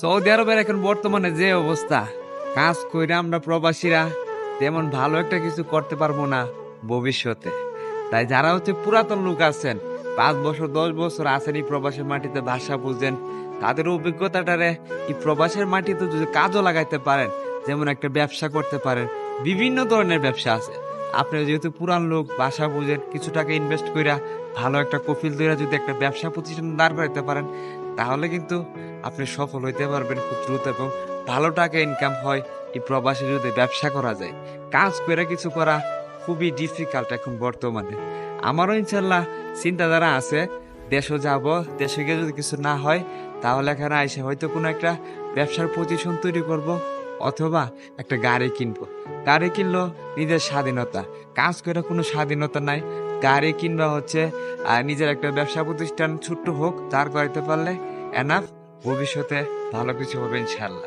Saudi আরবের এখন বর্তমানে যে অবস্থা, কাজ কইরা আমরা প্রবাসীরা তেমন ভালো একটা কিছু করতে পারবো না ভবিষ্যতে। তাই যারা পুরাতন লোক আছেন, 5 বছর 10 বছর আছেন এই প্রবাসের মাটিতে, ভাষা বুঝেন, তাদের অভিজ্ঞতাটারে এই প্রবাসের মাটিতে যদি কাজও লাগাইতে পারেন, যেমন একটা ব্যবসা করতে পারেন। বিভিন্ন ধরনের ব্যবসা আছে। আপনি যেহেতু পুরান লোক, ভাষা বুঝেন, কিছু টাকা ইনভেস্ট কইরা ভালো একটা কফিল ধরে যদি একটা ব্যবসা প্রতিষ্ঠান দাঁড় করাইতে পারেন, তাহলে কিন্তু আপনি সফল হইতে পারবেন খুব দ্রুত, এবং ভালো টাকা ইনকাম হয় এই প্রবাসী যদি ব্যবসা করা যায়। কাজ করে কিছু করা খুবই ডিফিকাল্ট এখন বর্তমানে। আমারও ইনশাল্লাহ চিন্তাধারা আছে, দেশও যাব, দেশে গিয়ে যদি কিছু না হয় তাহলে এখানে আইসে হয়তো কোনো একটা ব্যবসার প্রতিষ্ঠান তৈরি করব, অথবা একটা গাড়ি কিনবো। গাড়ি কিনলো নিজের স্বাধীনতা, কাজ করে কোনো স্বাধীনতা নাই। গাড়ি কিনবা নিজের একটা ব্যবসা প্রতিষ্ঠান ছোট্ট হোক দাঁড় করাইতে পারলে এনাফ, ভবিষ্যতে ভালো কিছু হবে ইনশাল্লাহ।